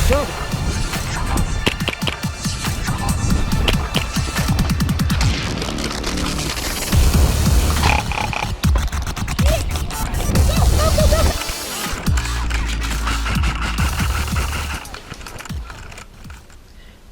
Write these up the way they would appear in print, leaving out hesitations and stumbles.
Go!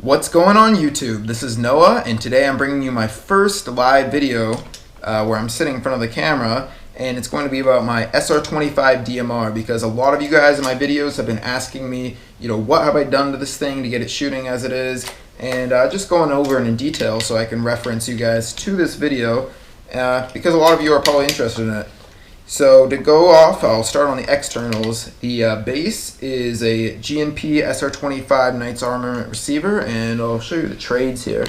What's going on YouTube? This is Noah, and today I'm bringing you my first live video where I'm sitting in front of the camera, and it's going to be about my SR25 DMR because a lot of you guys in my videos have been asking me, what have I done to this thing to get it shooting as it is, and just going over it in detail so I can reference you guys to this video because a lot of you are probably interested in it. So to go off, I'll start on the externals. The base is a GNP SR25 Knights Armament receiver, and I'll show you the trades here.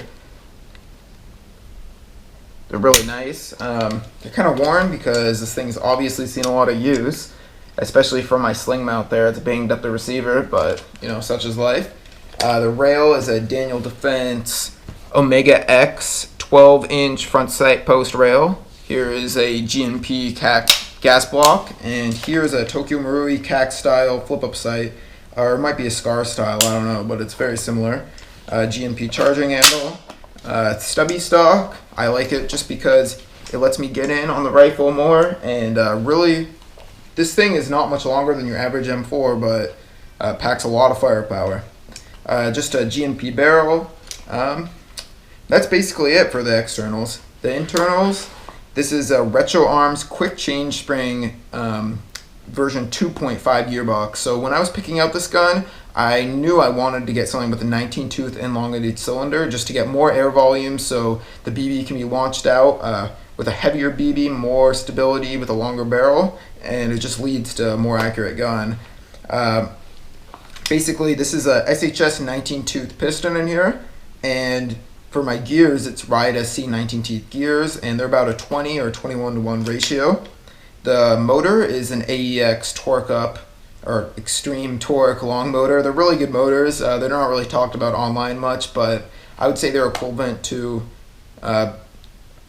They're really nice. They're kind of worn because this thing's obviously seen a lot of use, especially from my sling mount there. It's banged up the receiver, but such is life. The rail is a Daniel Defense Omega X 12-inch front sight post rail. Here is a GNP CAC gas block, and here's a Tokyo Marui CAC style flip-up sight, or it might be a SCAR style, I don't know, but it's very similar. GNP charging handle, stubby stock. I like it just because it lets me get in on the rifle more, and really, this thing is not much longer than your average M4, but packs a lot of firepower. Just a GNP barrel. That's basically it for the externals. The internals. This is a Retro Arms quick change spring version 2.5 gearbox. So when I was picking out this gun, I knew I wanted to get something with a 19 tooth elongated cylinder just to get more air volume so the BB can be launched out with a heavier BB, more stability with a longer barrel, and it just leads to a more accurate gun. Basically, this is a SHS 19 tooth piston in here, and for my gears, it's Ride SC 19 teeth gears, and they're about a 20 or 21 to 1 ratio. The motor is an AEX torque up, or extreme torque long motor. They're really good motors. They're not really talked about online much, but I would say they're equivalent to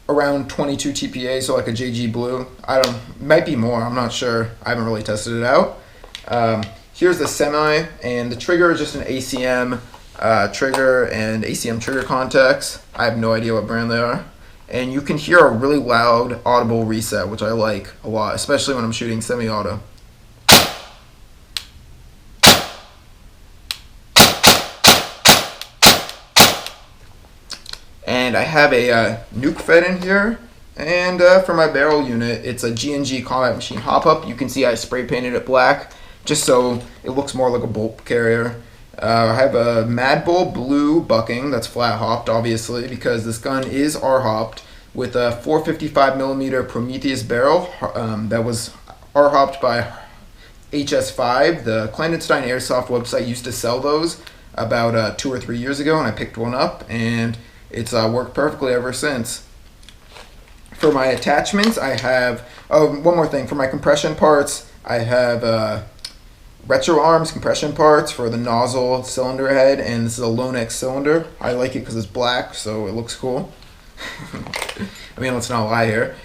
around 22 TPA, so like a JG Blue. Might be more, I'm not sure. I haven't really tested it out. Here's the semi, and the trigger is just an ACM trigger and ACM trigger contacts. I have no idea what brand they are. And you can hear a really loud audible reset, which I like a lot, especially when I'm shooting semi-auto. And I have a nuke fed in here, and for my barrel unit, it's a G&G Combat Machine hop-up. You can see I spray painted it black just so it looks more like a bolt carrier. I have a Mad Bull blue bucking that's flat hopped, obviously, because this gun is R-hopped with a 455mm Prometheus barrel that was R-hopped by HS5. The Clandestine Airsoft website used to sell those about 2 or 3 years ago, and I picked one up, and it's worked perfectly ever since. For my attachments, I have, one more thing, for my compression parts, I have Retro Arms compression parts for the nozzle cylinder head, and this is a Lone X cylinder. I like it because it's black, so it looks cool. I mean, let's not lie here.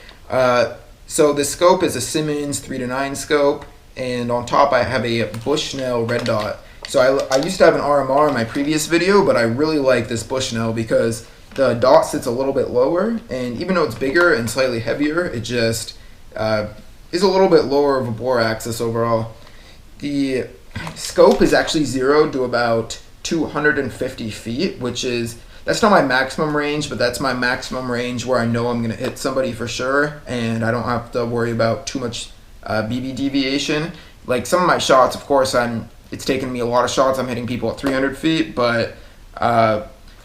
So the scope is a Simmons 3-9 scope, and on top I have a Bushnell red dot. So I used to have an RMR in my previous video, but I really like this Bushnell because the dot sits a little bit lower, and even though it's bigger and slightly heavier, it just is a little bit lower of a bore axis overall. The scope is actually zeroed to about 250 feet, that's not my maximum range, but that's my maximum range where I know I'm going to hit somebody for sure, and I don't have to worry about too much BB deviation. Like some of my shots, of course, it's taken me a lot of shots. I'm hitting people at 300 feet, but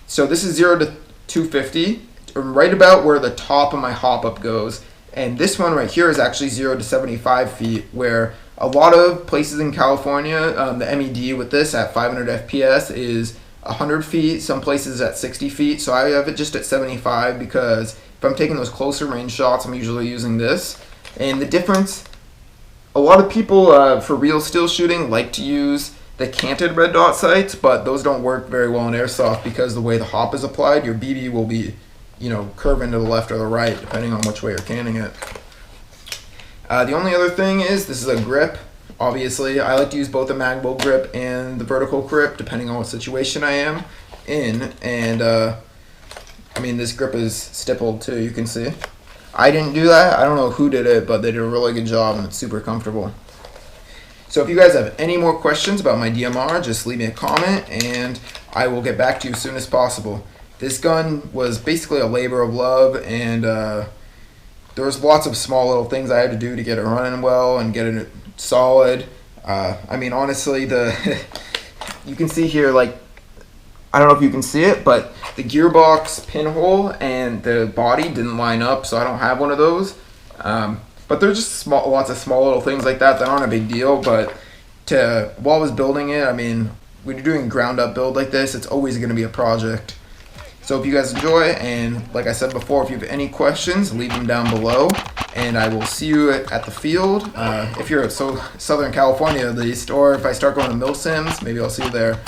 so this is 0 to 250, right about where the top of my hop-up goes. And this one right here is actually 0 to 75 feet, where a lot of places in California, the MED with this at 500 FPS is 100 feet, some places at 60 feet, so I have it just at 75 because if I'm taking those closer range shots, I'm usually using this. And the difference, a lot of people for real still shooting like to use the canted red dot sights, but those don't work very well in airsoft because the way the hop is applied, your BB will be, curving to the left or the right depending on which way you're canning it. The only other thing is this is a grip. obviously. I like to use both the mag bolt grip and the vertical grip depending on what situation I am in. And I mean, this grip is stippled too, you can see. I didn't do that. I don't know who did it, but they did a really good job and it's super comfortable. So if you guys have any more questions about my DMR, just leave me a comment and I will get back to you as soon as possible. This gun was basically a labor of love, and there was lots of small little things I had to do to get it running well and get it solid. I mean, honestly, you can see here, like, I don't know if you can see it, but the gearbox pinhole and the body didn't line up, so I don't have one of those. But they're just lots of small little things like that aren't a big deal. But while I was building it, I mean, when you're doing a ground up build like this, it's always going to be a project. So if you guys enjoy, and like I said before, if you have any questions, leave them down below, and I will see you at the field. If you're at Southern California at least, or if I start going to Mill Sims, maybe I'll see you there.